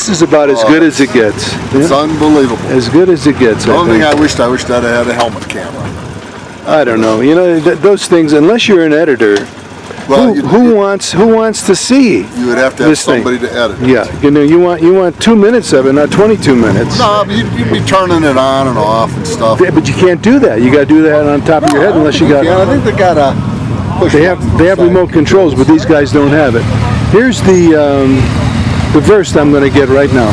is about as good as it gets. It's unbelievable. As good as it gets. The only thing I wished I'd have had a helmet camera. I don't know. You know, those things. Unless you're an editor, well, who wants to see? You would have to have somebody to edit it. Yeah, you know, you want 2 minutes of it, not 22 minutes. No, but you'd be turning it on and off and stuff. Yeah, but you can't do that. You got to do that on top of your head unless you got. Yeah, I think they got a. They have remote controls, but these guys don't have it. Here's the verse I'm going to get right now.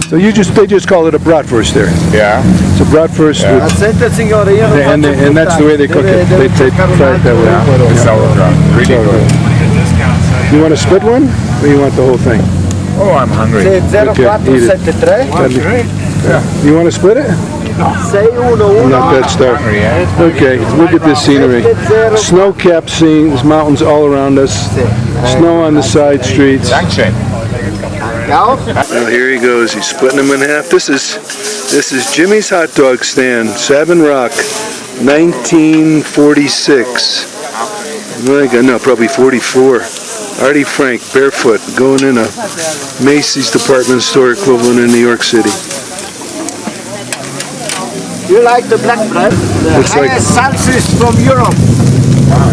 So they just call it a bratwurst there. Yeah. It's a bratwurst with, and that's the way they cook it. They fry it that way. Yeah. Sauerkraut. Really good. You want a split one, or you want the whole thing? Oh, I'm hungry. Okay, eat it. Yeah. You want to split it? I'm not that starved. Okay, look at this scenery. Snow-capped scenes, mountains all around us. Snow on the side streets. Well, here he goes. He's splitting them in half. This is Jimmy's hot dog stand, Saving Rock, 1946. No, probably 44. Artie Frank, barefoot, going in a Macy's department store equivalent in New York City. You like the black bread? The highest salsas from Europe.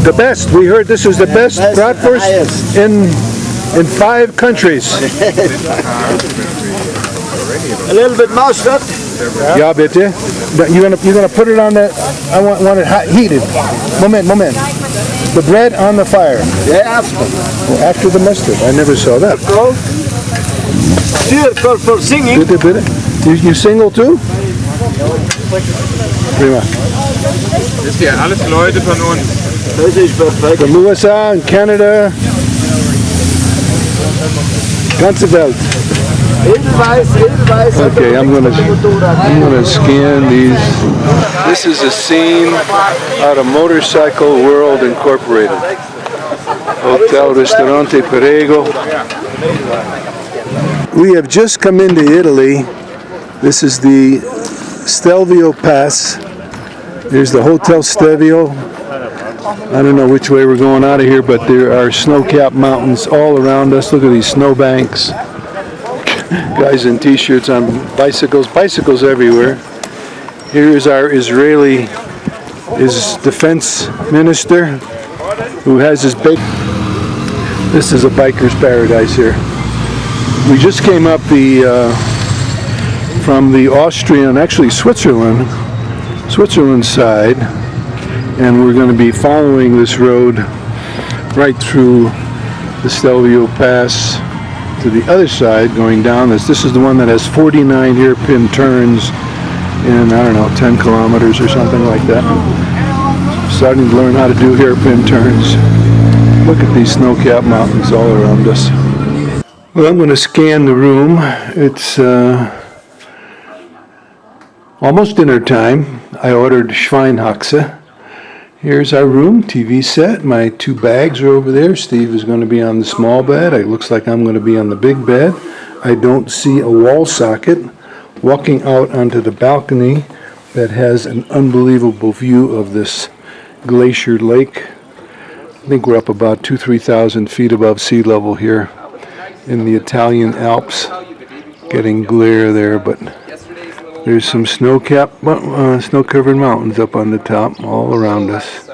The best. We heard this is the best bratwurst in 5 countries. A little bit mustard. Yeah, bitte. You're gonna put it on that. I want it hot, heated. Moment. The bread on the fire. Yeah, after. Well, after the mustard. I never saw that. For singing. Bitte. You single too? Prima. Das ist ja alles Leute von uns. Das ist perfekt. From USA and Canada. Ganze Welt. Okay, I'm gonna scan these. This is a scene out of Motorcycle World Incorporated. Hotel Ristorante Perego. We have just come into Italy. This is the Stelvio Pass. There's the Hotel Stelvio. I don't know which way we're going out of here, but there are snow-capped mountains all around us. Look at these snowbanks. Guys in t-shirts on bicycles everywhere. Here is our Israeli defense minister who has his big. This is a biker's paradise here. We just came up from the Austrian, actually Switzerland side, and we're going to be following this road right through the Stelvio Pass to the other side, going down this. This is the one that has 49 hairpin turns in, I don't know, 10 kilometers or something like that. Starting to learn how to do hairpin turns. Look at these snow-capped mountains all around us. Well, I'm going to scan the room. It's almost dinner time. I ordered Schweinhaxe. Here's our room, TV set. My 2 bags are over there. Steve is going to be on the small bed. It looks like I'm going to be on the big bed. I don't see a wall socket. Walking out onto the balcony that has an unbelievable view of this glacier lake. I think we're up about 2,000–3,000 feet above sea level here in the Italian Alps. Getting glare there, but there's some snow-covered mountains up on the top, all around us.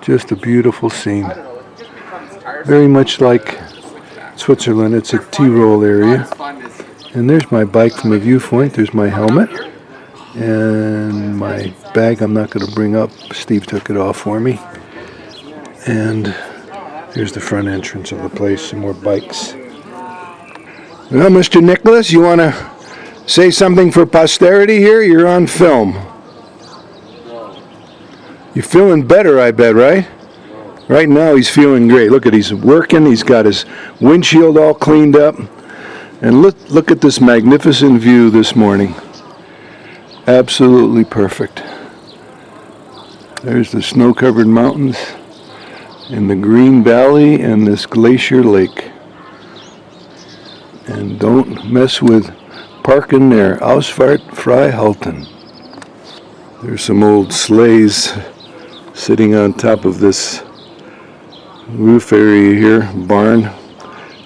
Just a beautiful scene. Very much like Switzerland, it's a Tyrol area. And there's my bike from a viewpoint. There's my helmet. And my bag I'm not going to bring up. Steve took it off for me. And here's the front entrance of the place. Some more bikes. Well, Mr. Nicholas, you want to say something for posterity here? You're on film. You're feeling better, I bet, right? Right now he's feeling great. Look at, he's working. He's got his windshield all cleaned up. And look at this magnificent view this morning. Absolutely perfect. There's the snow-covered mountains and the green valley and this glacier lake. And don't mess with parking there. Ausfahrt frei halten. There's some old sleighs sitting on top of this roof area here, barn.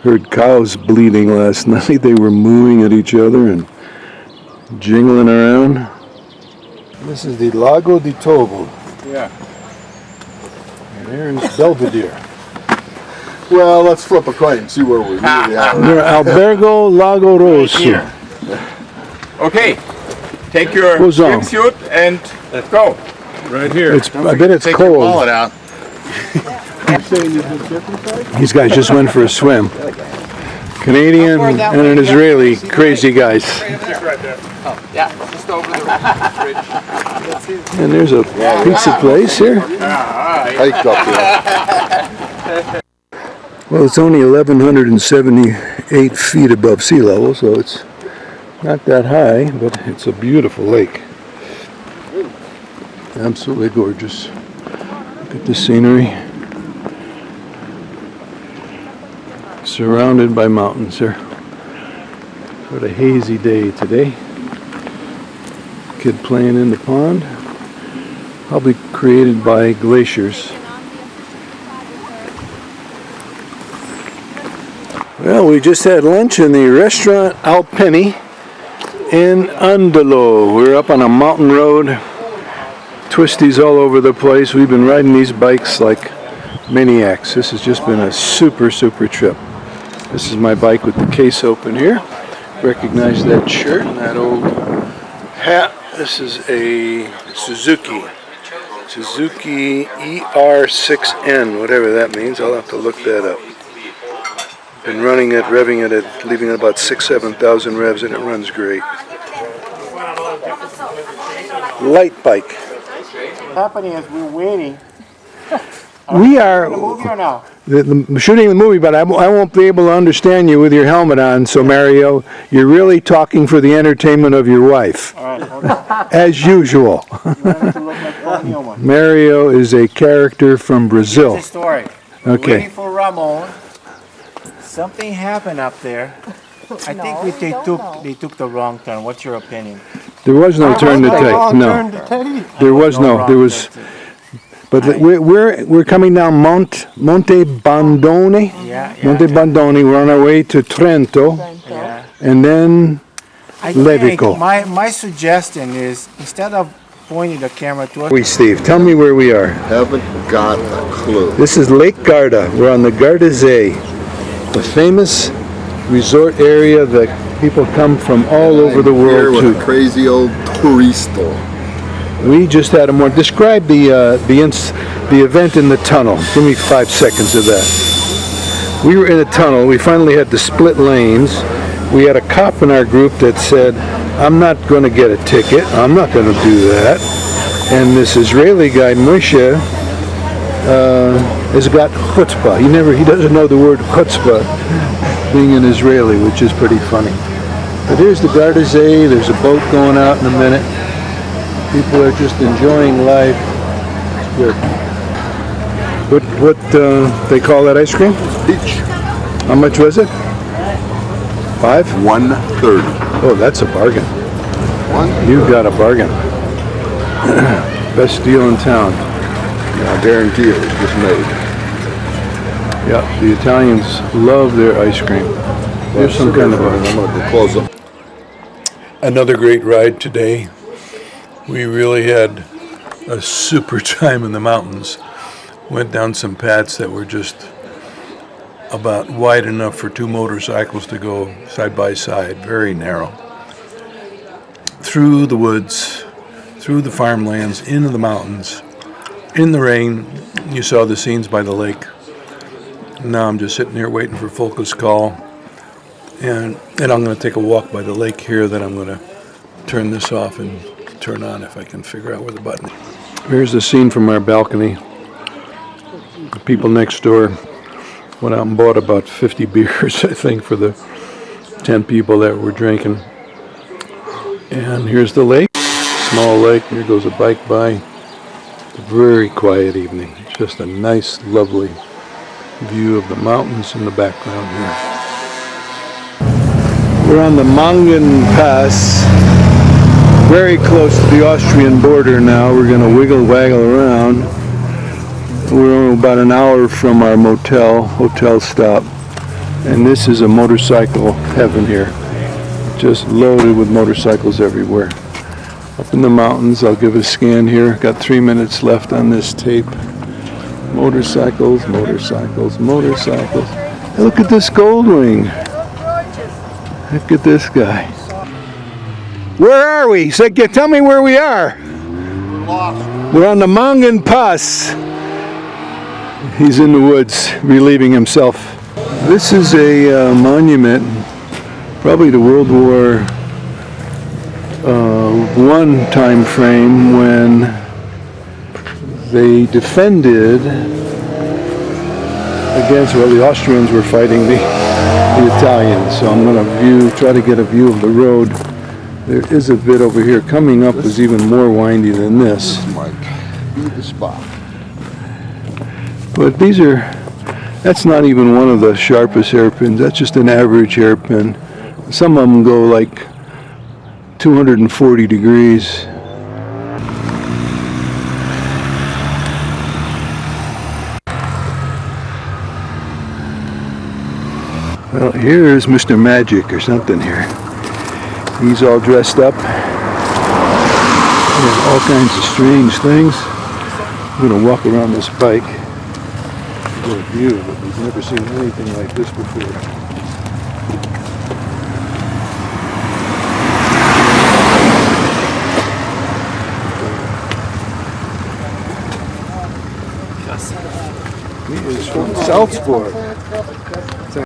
Heard cows bleating last night. They were mooing at each other and jingling around. This is the Lago Tyrol. Yeah. And there's Belvedere. Well, let's flip a coin and see where we really are. Near Albergo Lago Rosso. Okay. Take your Who's on? swimsuit and let's go. Right here. I bet it's cold. out. These guys just went for a swim. Canadian and an Israeli, crazy guys. Yeah, just over the bridge. And there's a pizza place here. Hiked up there. Well, it's only 1,178 feet above sea level, so it's not that high, but it's a beautiful lake. Absolutely gorgeous. Look at the scenery. Surrounded by mountains here. What a hazy day today. Kid playing in the pond. Probably created by glaciers. Well, we just had lunch in the restaurant Alpini in Andalo. We're up on a mountain road. Twisties all over the place. We've been riding these bikes like maniacs. This has just been a super trip. This is my bike with the case open here. Recognize that shirt and that old hat. This is a Suzuki ER-6n, whatever that means. I'll have to look that up. Been running it, revving it, leaving it about 6,000-7,000 revs, and it runs great. Light bike. What's happening is we're waiting. We are Movie or now? shooting the movie, but I won't be able to understand you with your helmet on. So Mario, you're really talking for the entertainment of your wife, All right, hold on. as usual. You want it to look like Paul Newman. Mario is a character from Brazil. Here's the story. We're Okay. waiting for Ramon. Something happened up there. I think they took the wrong turn. What's your opinion? There was no turn to take. No, there was no. There was. But we're coming down Monte Bandone. Yeah. Monte Bandone. We're on our way to Trento, Yeah. and then I Levico. think my suggestion is instead of pointing the camera to us, Steve, tell me where we are. Haven't got a clue. This is Lake Garda. We're on the GardaSee, the famous resort area that people come from all over the Here world with to. a crazy old turisto. We just had a more. Describe the event in the tunnel. Give me 5 seconds of that. We were in a tunnel. We finally had to split lanes. We had a cop in our group that said, "I'm not going to get a ticket. I'm not going to do that." And this Israeli guy, Moishe, has got chutzpah. He doesn't know the word chutzpah, being an Israeli, which is pretty funny. But here's the GardaSee. There's a boat going out in a minute. People are just enjoying life. It's good. What they call that ice cream? Peach. How much was it? 5? 130. Oh, that's a bargain. One. You've got a bargain. Best deal in town. I guarantee it was just made. Yeah, the Italians love their ice cream. Here's some kind of I'm going to go close up. another great ride today. We really had a super time in the mountains. Went down some paths that were just about wide enough for 2 motorcycles to go side by side, very narrow. Through the woods, through the farmlands, into the mountains. In the rain, you saw the scenes by the lake. Now I'm just sitting here waiting for Folka's call. And I'm going to take a walk by the lake here, then I'm going to turn this off and turn on if I can figure out where the button is. Here's the scene from our balcony. The people next door went out and bought about 50 beers, I think, for the 10 people that were drinking. And here's the lake, small lake. Here goes a bike by. It's a very quiet evening. It's just a nice, lovely view of the mountains in the background here. We're on the Mangan Pass, very close to the Austrian border now. We're going to waggle around. We're only about an hour from our hotel stop. And this is a motorcycle heaven here. Just loaded with motorcycles everywhere. Up in the mountains, I'll give a scan here. Got 3 minutes left on this tape. Motorcycles, motorcycles, motorcycles. Hey, look at this Goldwing. Look at this guy. Where are we? So, tell me where we are. We're lost. We're on the Mangan Pass. He's in the woods, relieving himself. This is a monument, probably the World War I time frame, when they defended against, well, the Austrians were fighting the Italians. So I'm going to try to get a view of the road. There is a bit over here. Coming up is even more windy than this. This might be the spot. But that's not even one of the sharpest hairpins. That's just an average hairpin. Some of them go like 240 degrees. Well, here's Mr. Magic or something here. He's all dressed up. And all kinds of strange things. I'm going to walk around this bike. Get a view, but we've never seen anything like this before. He is from Salzburg.